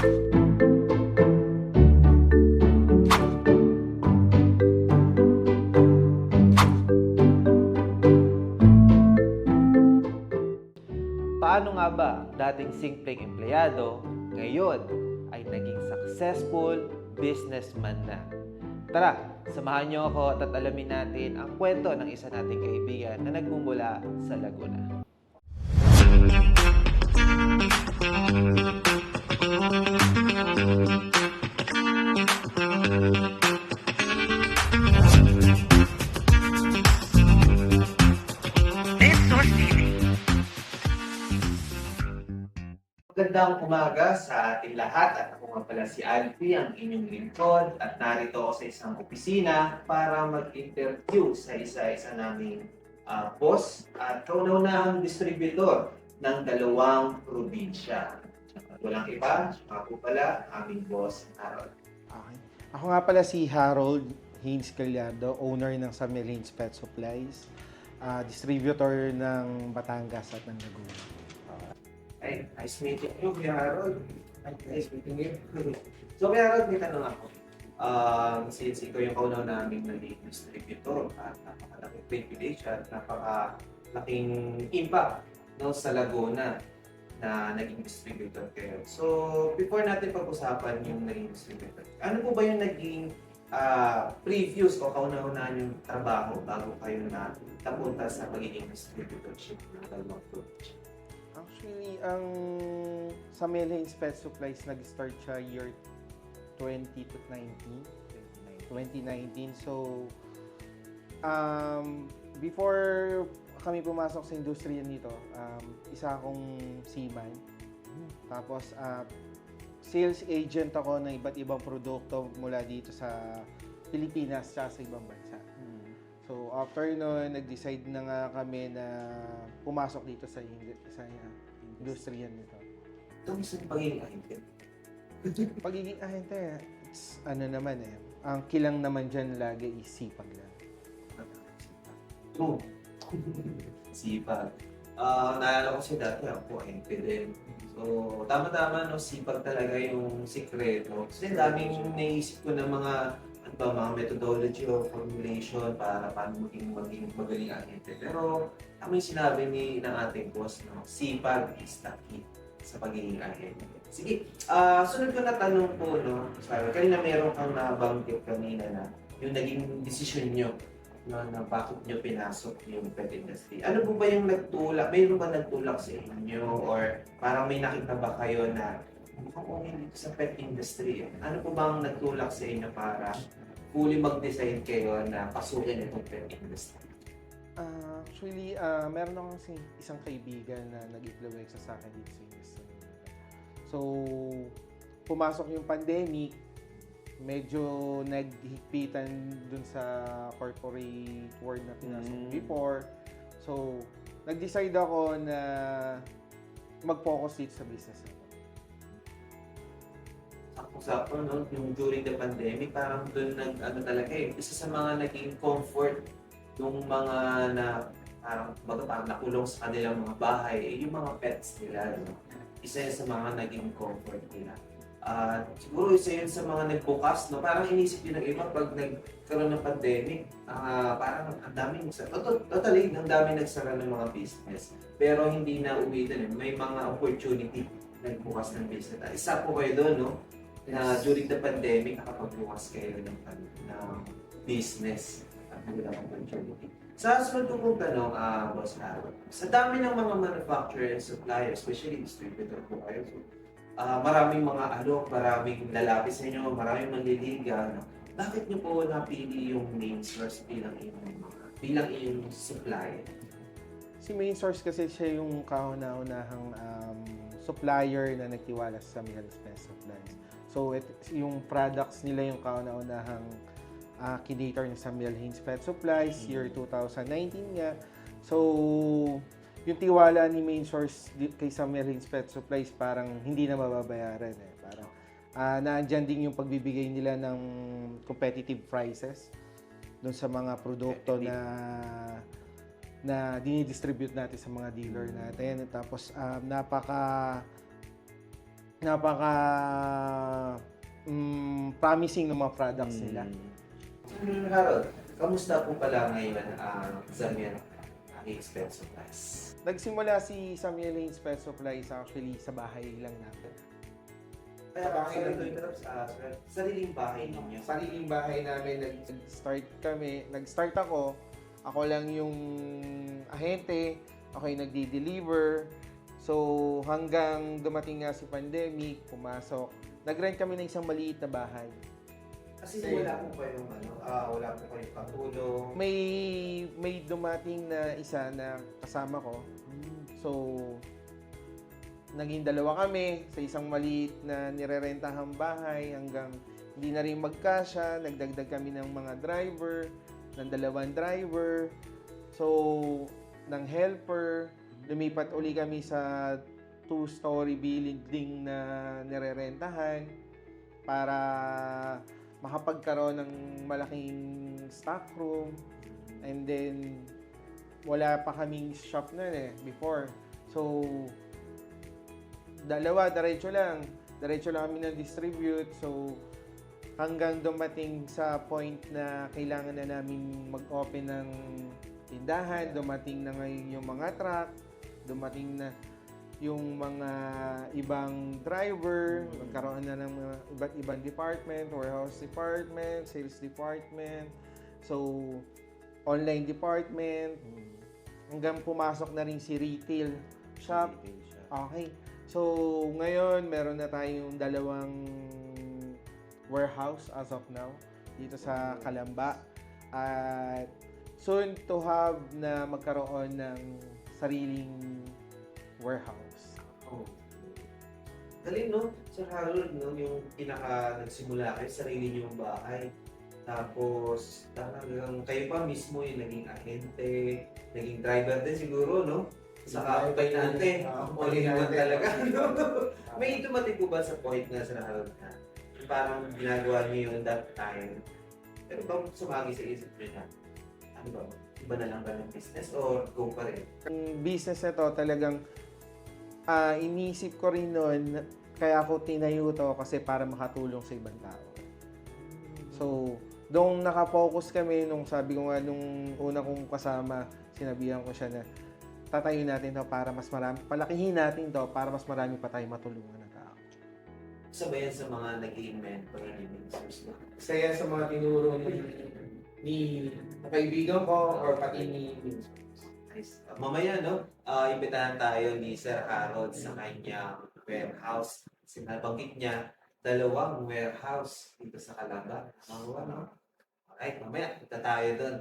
Paano nga ba dating simpleng empleyado ngayon ay naging successful businessman na? Tara, samahan niyo ako at alamin natin ang kwento ng isa nating kaibigan na nagmumula sa Laguna. Magandang umaga sa ating lahat at ako nga pala si Alfie, ang inyong lingkod at narito ako sa isang opisina para mag-interview sa isa-isa naming boss at kauna-unahang distributor ng dalawang probinsya. At walang iba, ako pala, aming boss, Harold. Okay. Ako nga pala si Harold Haynes Gallardo, owner ng Samuel Haynes Pet Supplies, distributor ng Batangas at ng Laguna. Ay, nice meeting you, Kuya Harold. Ay, nice meeting you. So, Kuya Harold, may tanong ako. Since ikaw yung kaunaw naming naging distributor at napakalaking privilege at napakalaking impact sa Laguna na naging distributor kayo. So, before natin pag-usapan yung naging distributor, ano po ba yung naging previous o kauna-unahan yung trabaho bago kayo na napunta sa pagiging distributorship ng dalawang probinsya? Actually, ang Samuel Haynes Pet Supplies nag-start siya year 2019. So, before kami pumasok sa industriya nito, isa akong seaman. Tapos, sales agent ako ng iba't ibang produkto mula dito sa Pilipinas at sa ibang bansa. So, after nun, nag-decide na nga kami na pumasok dito sa industriya nito. Kamusta yung pagiging ahente? Pagiging ahente, ano naman ang kilang naman dyan lagi is sipag lang. True. Sipag. Naalala ko siya dati, ako ahente din. So, tama-tama, no, sipag talaga yung sikreto. Kasi daming naisip ko ng mga methodology o formulation para paano maging magaling ahente. Pero tama yung sinabi ng ating boss, no, sipag is the key sa pagiging ahente. Sige, sunod ko na tanong po, no, sabi, kanina meron kang nabanggit kanina na yung naging decision nyo na bakit nyo pinasok yung pet industry. Ano po ba yung nagtulak? Mayroon ba nagtulak sa inyo? Or parang may nakita ba kayo na mukhang dito sa pet industry? Ano po bang nagtulak sa inyo para fully mag-decide kayo na pasukin itong pet industry? Actually, meron akong isang kaibigan na nag-influensya sa akin dito sa industry. So, pumasok yung pandemic, medyo naghigpitan dun sa corporate world na pinasok before. So, nag-decide ako na mag-focus dito sa business ako. Sakto, no? Yung during the pandemic, parang doon talaga isa sa mga naging comfort yung mga na parang nakulong sa kanilang mga bahay, yung mga pets nila, no? Isa yun sa mga naging comfort nila. Siguro isa yun sa mga nagbukas, no? Parang inisip yun ng iba pag nagkaroon ng pandemic, parang ang daming nagsara ng mga business. Pero hindi na uwi doon, may mga opportunity nagbukas ng business. Isa po kayo doon, no? Na during the pandemic, nakapagbukas kayo ng business at magandang opportunity. Sa sunod ko pong tanong, Boss Harold, sa dami ng mga manufacturer and supplier, especially distributor po kayo, so, maraming mga maraming lalapis sa inyo, maraming manliliga, no? Bakit niyo po napili yung main source bilang iyong supplier? Si main source kasi siya yung kauna-unahang supplier na nagtiwala sa Samuel Haynes Pet Supplies. So, yung products nila yung kauna-unahang kinator ni Samuel Haynes Pet Supplies, year 2019 nga. So, yung tiwala ni main source kay Samuel Haynes Pet Supplies parang hindi na mababayaran. Parang naandyan din yung pagbibigay nila ng competitive prices doon sa mga produkto na dinidistribute natin sa mga dealer natin. Tapos napaka promising ng mga products nila. Harold, kamusta po pala ngayon ang Zamian Expert Supplies? Nagsimula si Samuel Haynes Pet Supplies actually sa bahay lang natin. Kaya Sa bahay sorry lang. to interrupt, sariling bahay ninyo. Sariling bahay namin, nag-start ako lang yung ahente, ako yung nagdi-deliver. So hanggang dumating nga si pandemic, pumasok, nag-rent kami ng isang maliit na bahay. Kasi wala po kayong wala po kayong katulong. May dumating na isa na kasama ko. So naging dalawa kami sa isang maliit na nirerentahang bahay hanggang hindi na rin magkasya, nagdagdag kami ng mga driver, ng 2 driver. So ng helper, lumipat uli kami sa 2-story building na nirerentahan para makapagkaroon ng malaking stock room. And then wala pa kaming shop na before. So diretso lang kami na-distribute. So hanggang dumating sa point na kailangan na namin mag-open ng tindahan, dumating na ngayon yung mga truck, dumating na yung mga ibang driver, nagkaroon na ng mga iba't ibang department, warehouse department, sales department, so online department, hanggang pumasok na rin si retail shop. Okay. So ngayon meron na tayong 2 warehouse as of now dito sa Calamba, at soon to have na magkaroon ng sariling warehouse. Oh. Galing, no? Sir Harold, no? Yung nagsimula kayo, sarili niyong bahay. Tapos, talagang kayo pa mismo yung naging ahente, naging driver din siguro, no? Saka kainante, all-in-one talaga, no? May dumating po ba sa point na, Sir Harold, na parang ginagawa niyo yun that time? Pero bang sumagi sa isip niyo na, ano ba, iba na lang ba ng business or go pa rin? Ang business na to talagang iniisip ko rin noon, kaya ako tinayo to kasi para makatulong sa ibang tao. So, doon nakafocus kami nung sabi ko nga nung una kong kasama, sinabihan ko siya na tatayo natin to para mas marami, palakihin natin to para mas marami pa tayong matulungan na tao. Isa ba yan sa mga naging mentor ni Vincent? Isa yan sa mga tinuro ni kaibigan ko or pati ni Nice. Mamaya, no? Imbitahan tayo ni Sir Harold sa kanyang warehouse. Sinabanggit niya, 2 warehouse dito sa Calamba. No? Alright, mamaya, punta tayo doon.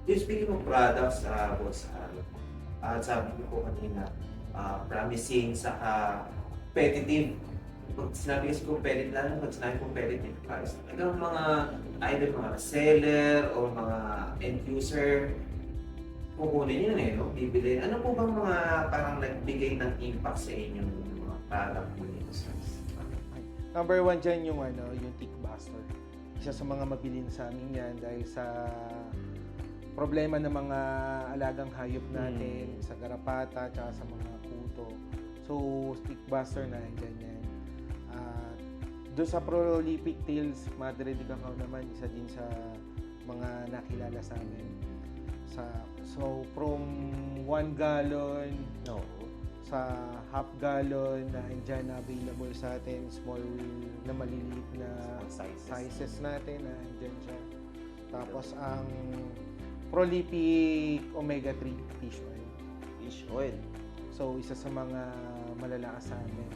Yung speaking of products, boss, at sabi ko po kanina, promising saka competitive. Pag sinabi kasi competitive, lalo pag sinabi competitive price, hanggang mga either mga seller o mga end user, kukunin yun no? Bibili. Ano po bang mga parang nagbigay ng impact sa inyo ng mga product mo nito, sir? Number 1 dyan yung yung Tickbuster. Isa sa mga mabilin sa amin yan dahil sa problema ng mga alagang hayop natin, sa garapata, tsaka sa mga puto. So, Tickbuster na andyan yan. Doon sa Prolific Tails, Madre de Cacao naman, isa din sa mga nakilala sa amin. So, from 1 gallon No. sa half gallon na andyan na available sa atin, small na maliliit na sizes natin na andyan siya. Tapos ang Prolific Omega-3 fish oil. Fish oil. So, isa sa mga malalakas sa amin.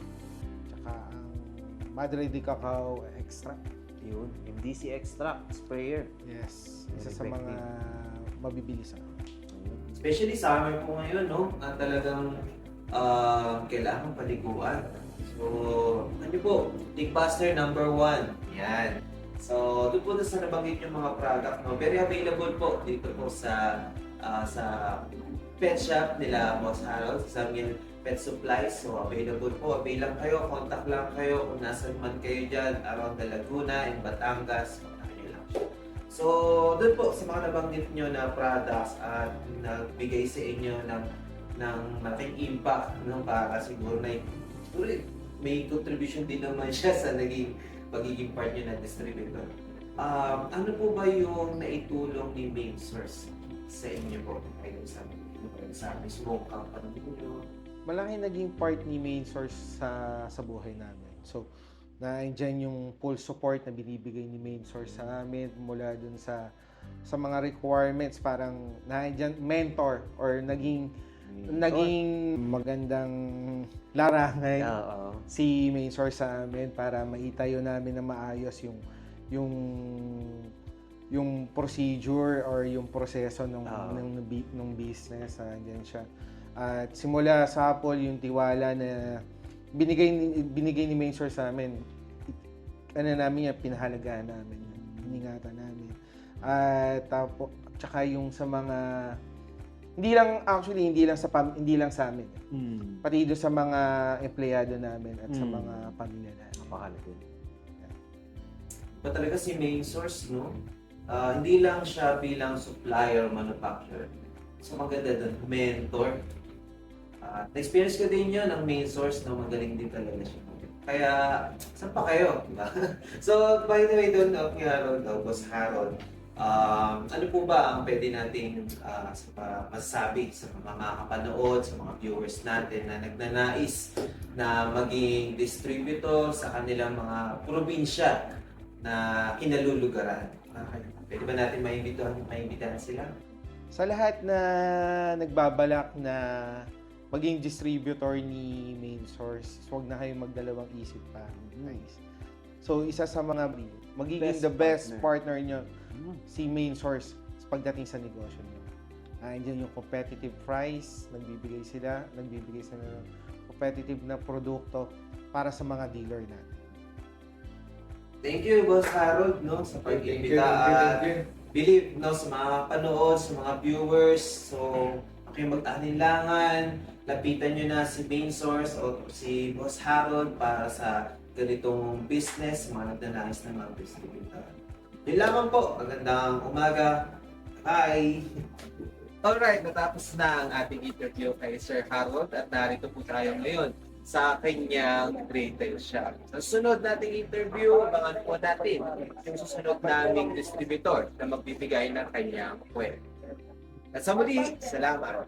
Tsaka ang Madre de Cacao extract. Yun. MDC extract sprayer. Yes. Isa Very sa mga effective. mabibilis. Especially summer po ngayon, no? At talagang kailangan paliguan. So, ano po? Leakbuster number 1. Yan. So, doon po sa nabanggit yung mga product, no? Very available po dito po sa pet shop nila Boss Harold, sa Samuel Pet Supplies. So, available po. Avail lang kayo, contact lang kayo kung nasan man kayo dyan, around the Laguna, in Batangas, contact nyo lang siya. So, doon po sa mga nabanggit nyo na products at nagbigay sa inyo ng malaking impact, no, para siguro na may contribution din naman siya sa pagiging part nyo na distributor. Ano po ba yung naitulong ni Main Source sa inyo po kayo sa mismo company nyo? Malaki naging part ni Main Source sa buhay namin. So, nandiyan yung full support na binibigay ni Main Source sa amin mula dun sa mga requirements, parang nandiyan mentor or naging magandang larangan Oo. si Main Source sa amin para maitayo namin na maayos yung procedure or yung proseso ng business. Nandiyan siya. At simula sa Apple, yung tiwala na binigay ni Main Source sa amin, namin yan, pinahalagaan namin, iningatan namin. At tapos, tsaka yung sa mga, hindi lang sa amin, pati doon sa mga empleyado namin at sa mga pamilya namin. Napakalaki. Ba talaga si Main Source, no? Hindi lang siya bilang supplier, manufacturer. So maganda doon, mentor. Na-experience ko din yun, ang Main Source, no? Magaling din talaga siya. Kaya, saan pa kayo? Diba? So, by the way, doon, Boss Harold, ano po ba ang pwede nating masasabi sa mga makakapanood, sa mga viewers natin na nagnanais na maging distributor sa kanilang mga probinsya na kinalulugaran? Pwede ba natin maimbitahan sila? Sa lahat na nagbabalak na maging distributor ni Main Source, huwag na kayong magdalawang isip pa. Nice. So, isa sa mga magiging the best partner nyo, si Main Source pagdating sa negosyo nyo. Andiyan yung competitive price, nagbibigay sila ng competitive na produkto para sa mga dealer natin. Thank you, Boss Harold, no, sa pag-imbita at believe, no, sa mga panood, sa mga viewers. So, kayo mag-alinlangan, lapitan nyo na si Main Source o si Boss Harold para sa ganitong business, mga nagnanais ng mga distributor. Yun lamang po. Magandang umaga. Bye! Alright, natapos na ang ating interview kay Sir Harold at narito po tayo ngayon sa kanyang retail shop. Sa susunod nating interview, abangan po natin yung susunod naming distributor na magbibigay ng kanyang kwento. At sa muli, salamat!